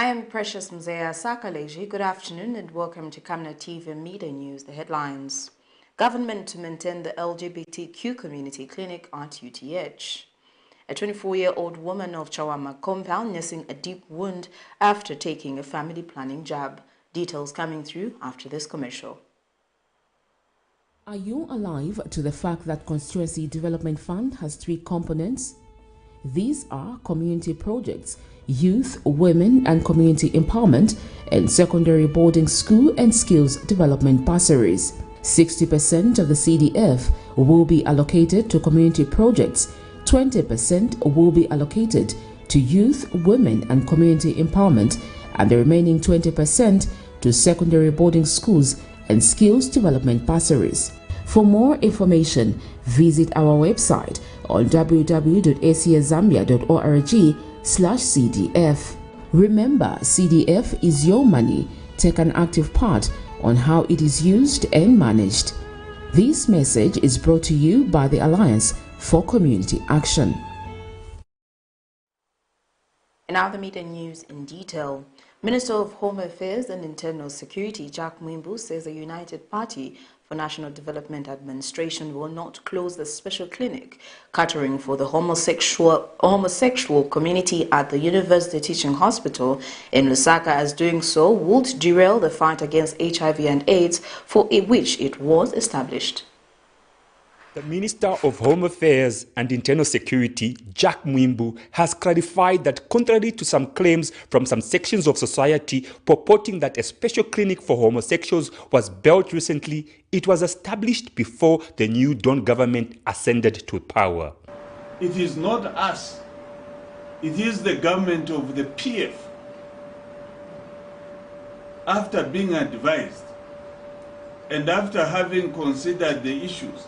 I am Precious Mzea Sakaleji. Good afternoon and welcome to Camnet TV Midday News. The headlines. Government to maintain the LGBTQ community clinic at UTH. A 24-year-old woman of CHAWAMA compound nursing a deep wound after taking a family planning jab. Details coming through after this commercial. Are you alive to the fact that Constituency Development Fund has three components? These are community projects, youth, women and community empowerment, and secondary boarding school and skills development bursaries. 60% of the CDF will be allocated to community projects, 20% will be allocated to youth, women and community empowerment, and the remaining 20% to secondary boarding schools and skills development bursaries. For more information, visit our website on www.acszambia.org/CDF. Remember, CDF is your money. Take an active part on how it is used and managed. This message is brought to you by the Alliance for Community Action. In other media news in detail, Minister of Home Affairs and Internal Security Jack Mwimbu says the United Party for National Development Administration will not close the special clinic catering for the homosexual community at the University Teaching Hospital in Lusaka, as doing so would derail the fight against HIV and AIDS for which it was established. The Minister of Home Affairs and Internal Security, Jack Mwimbu, has clarified that contrary to some claims from some sections of society purporting that a special clinic for homosexuals was built recently, it was established before the new Dawn government ascended to power. It is not us. It is the government of the PF. After being advised and after having considered the issues,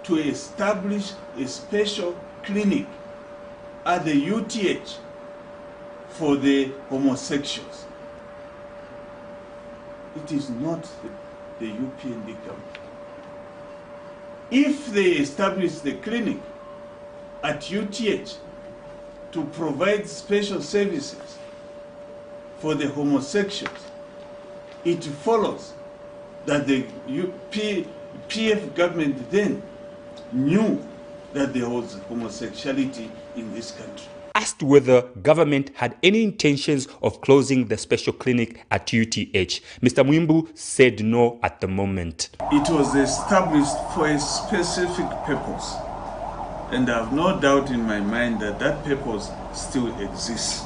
to establish a special clinic at the UTH for the homosexuals. It is not the UPND government. If they establish the clinic at UTH to provide special services for the homosexuals, it follows that the PF government then knew that there was homosexuality in this country. Asked whether government had any intentions of closing the special clinic at UTH, Mr. Mwimbu said no at the moment. It was established for a specific purpose, and I have no doubt in my mind that that purpose still exists.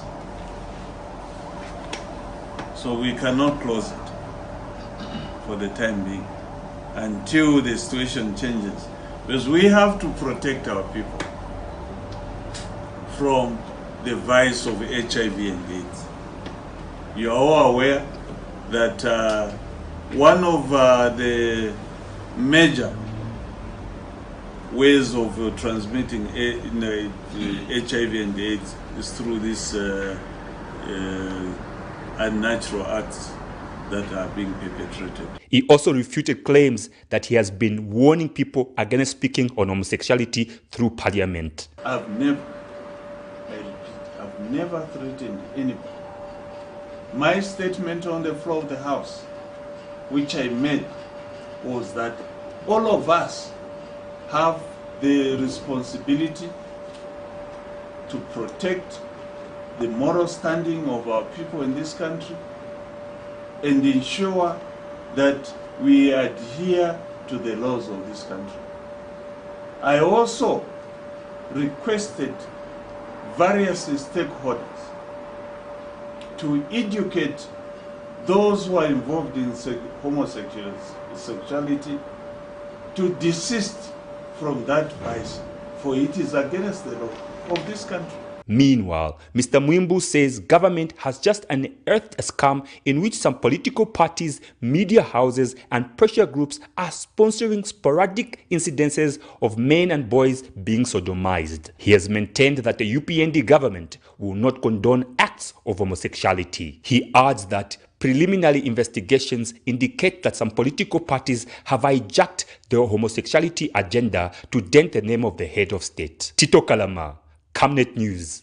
So we cannot close it for the time being until the situation changes. Because we have to protect our people from the vice of HIV and AIDS. You are all aware that one of the major ways of transmitting HIV and AIDS is through these unnatural acts that are being perpetrated. He also refuted claims that he has been warning people against speaking on homosexuality through parliament. I've never threatened anybody. My statement on the floor of the House, which I made, was that all of us have the responsibility to protect the moral standing of our people in this country and ensure that we adhere to the laws of this country. I also requested various stakeholders to educate those who are involved in homosexuality to desist from that vice, for it is against the law of this country. Meanwhile, Mr. Mwimbu says government has just unearthed a scam in which some political parties, media houses and pressure groups are sponsoring sporadic incidences of men and boys being sodomized. He has maintained that the UPND government will not condone acts of homosexuality. He adds that preliminary investigations indicate that some political parties have hijacked the homosexuality agenda to dent the name of the head of state. Tito Kalama, Camnet News.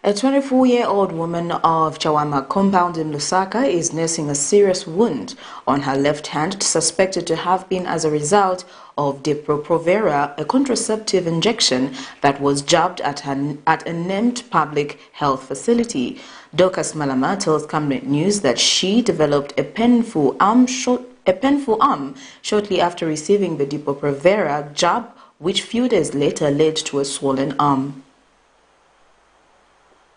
A 24-year-old woman of CHAWAMA compound in Lusaka is nursing a serious wound on her left hand, suspected to have been as a result of Depo-Provera, a contraceptive injection that was jabbed at a named public health facility. Dorcas Malama tells Camnet News that she developed a painful arm shortly after receiving the Depo-Provera jab, which few days later led to a swollen arm.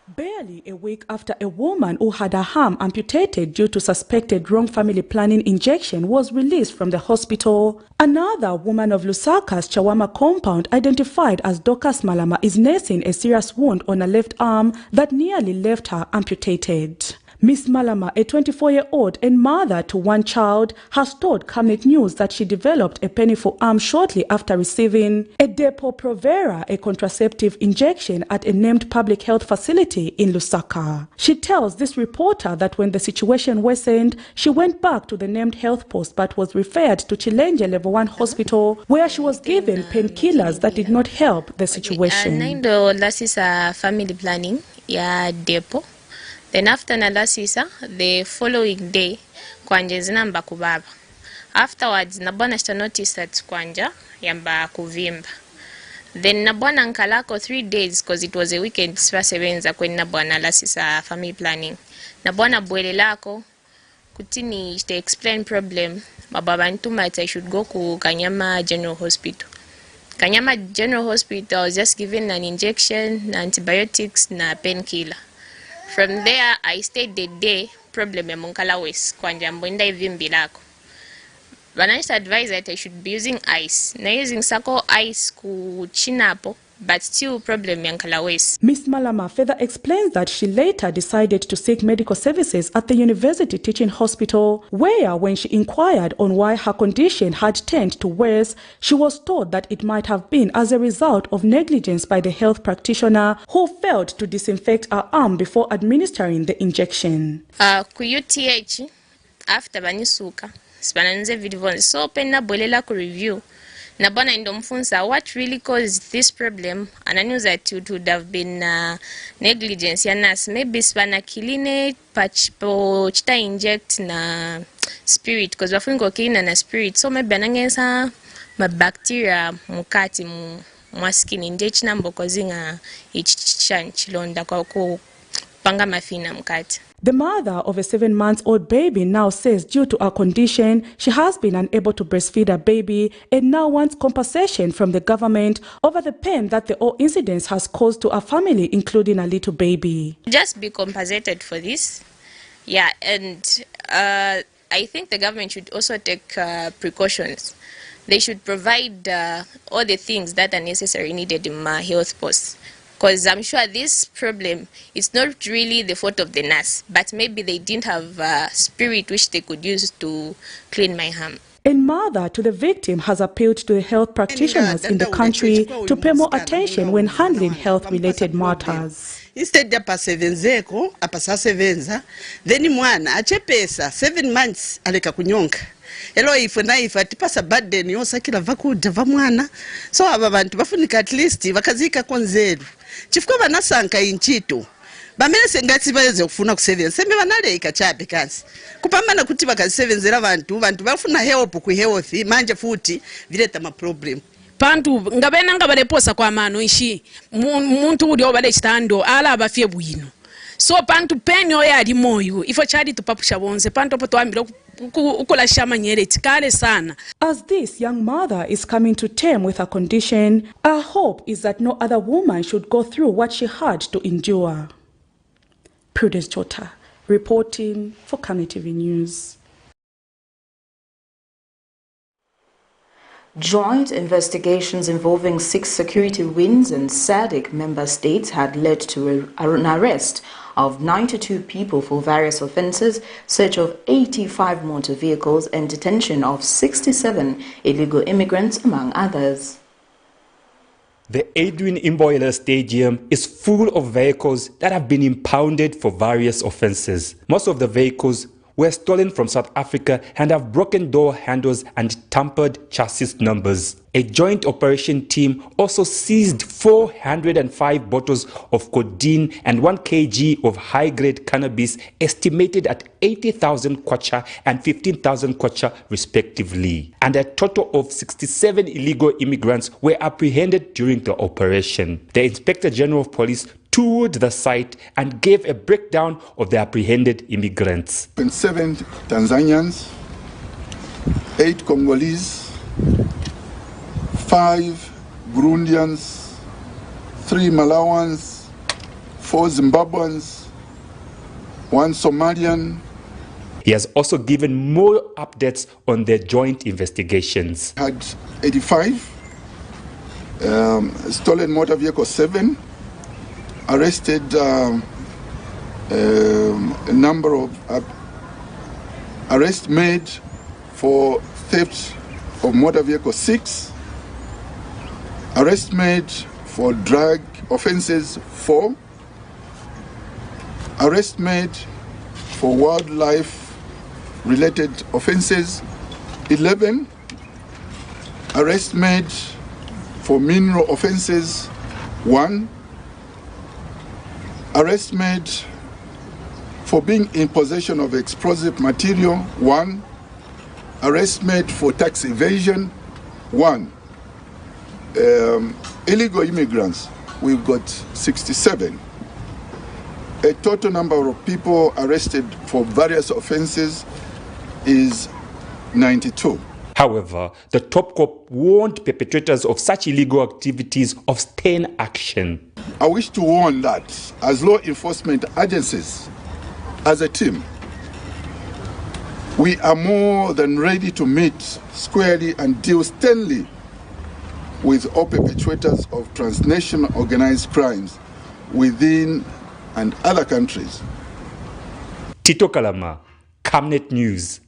Barely a week after a woman who had her arm amputated due to suspected wrong family planning injection was released from the hospital, another woman of Lusaka's CHAWAMA compound, identified as Dorcas Malama, is nursing a serious wound on her left arm that nearly left her amputated. Miss Malama, a 24-year-old and mother to one child, has told Camnet News that she developed a painful arm shortly after receiving a Depo-Provera, a contraceptive injection, at a named public health facility in Lusaka. She tells this reporter that when the situation worsened, she went back to the named health post but was referred to Chilenje Level 1 hospital, where she was given painkillers that did not help the situation. This is family planning, Depo. Then after nalasisa, the following day, kwanja zinamba kubaba. Afterwards, nabona sta notice that kwanja yamba kuvimba. Then nabona nkalako 3 days, because it was a weekend, sipasebenza kweni nabona lasisa family planning. Nabona bwele lako, kutini ite explain problem, mababa ntuma I should go ku Kanyama General Hospital. Kanyama General Hospital, I was just given an injection, antibiotics, na painkiller. From there, I stayed the day, problem ya munkala west, kwanja mbwenda ivimbi lako. Bananisa advised that I should be using ice. Na using sako ice kuchinapo, but still problem ya nkala west. Miss Malama further explains that she later decided to seek medical services at the University Teaching Hospital, where when she inquired on why her condition had turned to worse, she was told that it might have been as a result of negligence by the health practitioner who failed to disinfect her arm before administering the injection. Ku UTH, after banisuka, spananze vidivon, so penna bolela ku review. Nabona indomfunza what really caused this problem, and I knew that it would have been negligence ya nurse. Maybe spana kiline po chita inject na spirit, because wafungo kilina na spirit, so maybe anangesa ma bacteria mukati mwa skin inject nambo kozinga ichilonda kwa kupanga mafina mukati. The mother of a 7-month-old baby now says due to her condition, she has been unable to breastfeed her baby and now wants compensation from the government over the pain that the whole incident has caused to her family, including a little baby. Just be compensated for this. Yeah, and I think the government should also take precautions. They should provide all the things that are necessary needed in my health post. Because I'm sure this problem is not really the fault of the nurse, but maybe they didn't have spirit which they could use to clean my arm. A mother to the victim has appealed to the health practitioners in the country to pay more attention when handling health-related matters. Instead apa sevenzeko, apa sasevenza, then mwana achepesa 7 months aleka kunyonka. Elo ife na ife atipasa burden yosa kila vakuda va mwana. So aba bantu bafunika at least bakazika konzeru. Chifuko banasanka inchito. Bamene sengati baze kufuna kusevenza. Sembe banaleka chape kansi. Kupambana kuti bakazisevenzera bantu bafuna help ku health manje futi vileta ma problem. Pantu ngabena ngabaleposa kwa mano ishi muntu uli obale chitando ala abafye bwino. So pantu penyo yali moyo ifo chali tupapusha bonze pantu poto ambira ukula shama nyere tikale sana. As this young mother is coming to terms with her condition, our hope is that no other woman should go through what she had to endure. Prudence Chota, reporting for Camnet TV News. Joint investigations involving 6 security wings and SADC member states had led to an arrest of 92 people for various offences, search of 85 motor vehicles and detention of 67 illegal immigrants, among others. The Edwin Imboyela Stadium is full of vehicles that have been impounded for various offences. Most of the vehicles were stolen from South Africa and have broken door handles and tampered chassis numbers. A joint operation team also seized 405 bottles of codeine and 1 kg of high-grade cannabis estimated at 80,000 kwacha and 15,000 kwacha respectively. And a total of 67 illegal immigrants were apprehended during the operation. The Inspector General of Police toured the site and gave a breakdown of the apprehended immigrants. 7 Tanzanians, 8 Congolese, 5 Burundians, 3 Malawans, 4 Zimbabweans, 1 Somalian. He has also given more updates on the joint investigations. Had 85, stolen motor vehicle 7, arrested a number of arrests made for theft of motor vehicle 6, arrests made for drug offenses 4, arrests made for wildlife related offenses 11, arrests made for mineral offenses 1, arrest made for being in possession of explosive material 1, arrest made for tax evasion 1. Illegal immigrants, we've got 67. A total number of people arrested for various offenses is 92. However, the top cop warned perpetrators of such illegal activities of stern action. I wish to warn that as law enforcement agencies, as a team, we are more than ready to meet squarely and deal sternly with all perpetrators of transnational organized crimes within and other countries. Tito Kalama, Camnet News.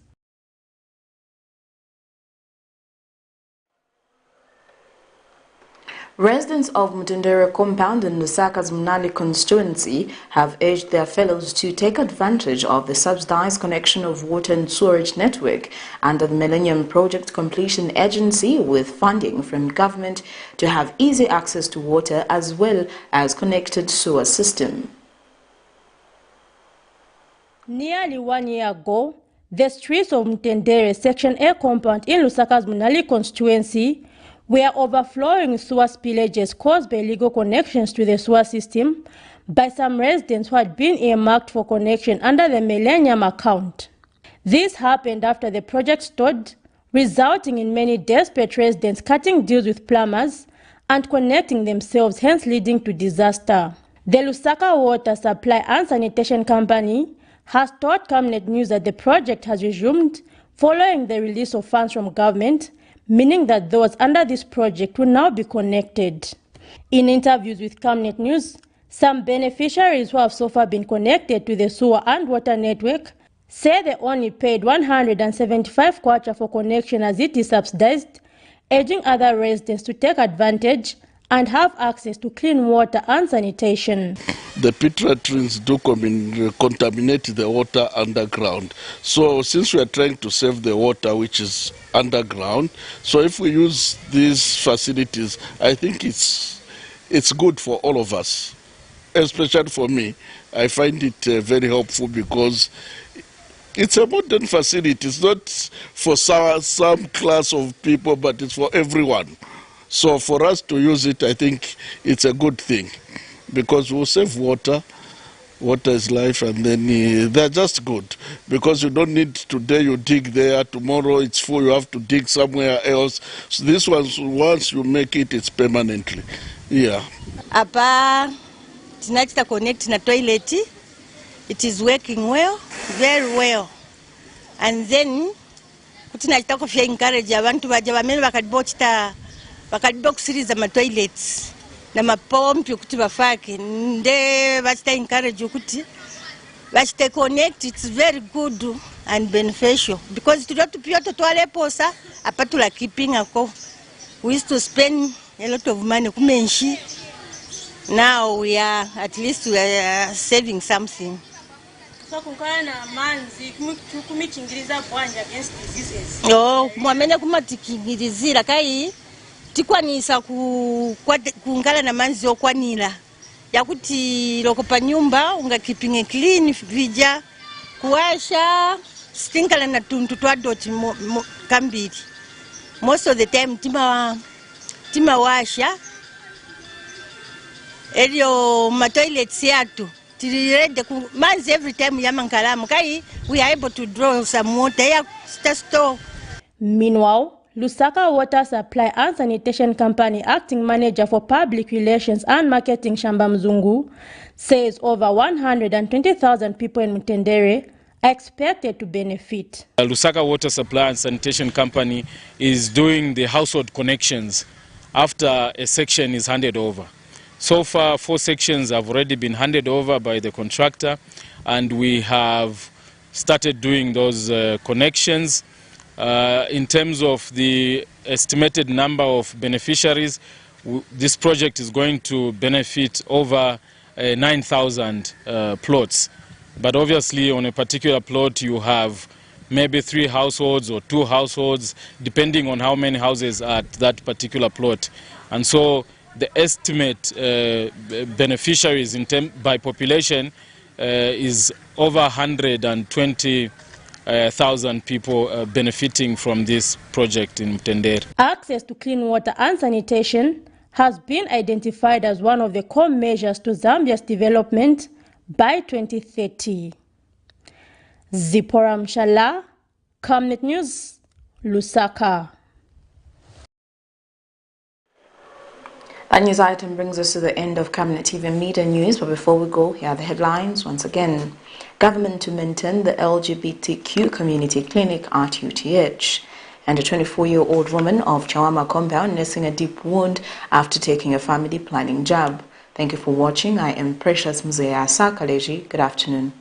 Residents of Mutendere compound in Lusaka's Mnali constituency have urged their fellows to take advantage of the subsidized connection of water and sewerage network under the Millennium Project Completion Agency with funding from government to have easy access to water as well as connected sewer system. Nearly 1 year ago, the streets of Mutendere Section A compound in Lusaka's Mnali constituency were overflowing sewer spillages caused by illegal connections to the sewer system by some residents who had been earmarked for connection under the Millennium account. This happened after the project stalled, resulting in many desperate residents cutting deals with plumbers and connecting themselves, hence leading to disaster. The Lusaka Water Supply and Sanitation Company has told Camnet News that the project has resumed following the release of funds from government, meaning that those under this project will now be connected. In interviews with Camnet News, some beneficiaries who have so far been connected to the sewer and water network say they only paid 175 kwacha for connection as it is subsidized, urging other residents to take advantage and have access to clean water and sanitation. The pit latrines do contaminate the water underground. So since we are trying to save the water which is underground, so if we use these facilities, I think it's good for all of us, especially for me. I find it very helpful because it's a modern facility. It's not for some class of people, but it's for everyone. So for us to use it, I think it's a good thing because we'll save water. Water is life, and then they're just good because you don't need today you dig there, tomorrow it's full, you have to dig somewhere else. So this one, once you make it, it's permanently. Yeah. Apa tinachita connect na toilet, it is working well, very well. And then kutinachita kufia encourage abantu baje bamene bakadiboxiriza ma toilets na mapompi kuti bafake nde bachita encourage kuti bachita connect. It's very good and beneficial because tulotupia totwale posa apatula keeping ako. We used to spend a lot of money kumenshi. Now we are at least we are saving something. Oh, mwamene kumatikingirizira kai tikwanisa kungala na manzi okwanira yakuti loko pa nyumba ungakipinge clean vija kuwasha stinkala na tuntu twadoti kambiri. Most of the time tima washa elio ma toilets yatu tirede manzi every time yamankalamu kai we are able to draw some water ya store. Meanwhile, Lusaka Water Supply and Sanitation Company Acting Manager for Public Relations and Marketing Shamba Mzungu says over 120,000 people in Mtendere are expected to benefit. Lusaka Water Supply and Sanitation Company is doing the household connections after a section is handed over. So far, 4 sections have already been handed over by the contractor, and we have started doing those connections. In terms of the estimated number of beneficiaries, this project is going to benefit over 9,000 plots. But obviously on a particular plot you have maybe 3 households or 2 households, depending on how many houses are at that particular plot. And so the estimate beneficiaries by population is over 120,000 people benefiting from this project in Mtendere. Access to clean water and sanitation has been identified as one of the core measures to Zambia's development by 2030. Zipora Mshala, Camnet News, Lusaka. That news item brings us to the end of Camnet TV Media News, but before we go, here are the headlines once again. Government to maintain the LGBTQ community clinic at UTH. And a 24-year-old woman of CHAWAMA compound nursing a deep wound after taking a family planning jab. Thank you for watching. I am Precious Mzea Sakaleji. Good afternoon.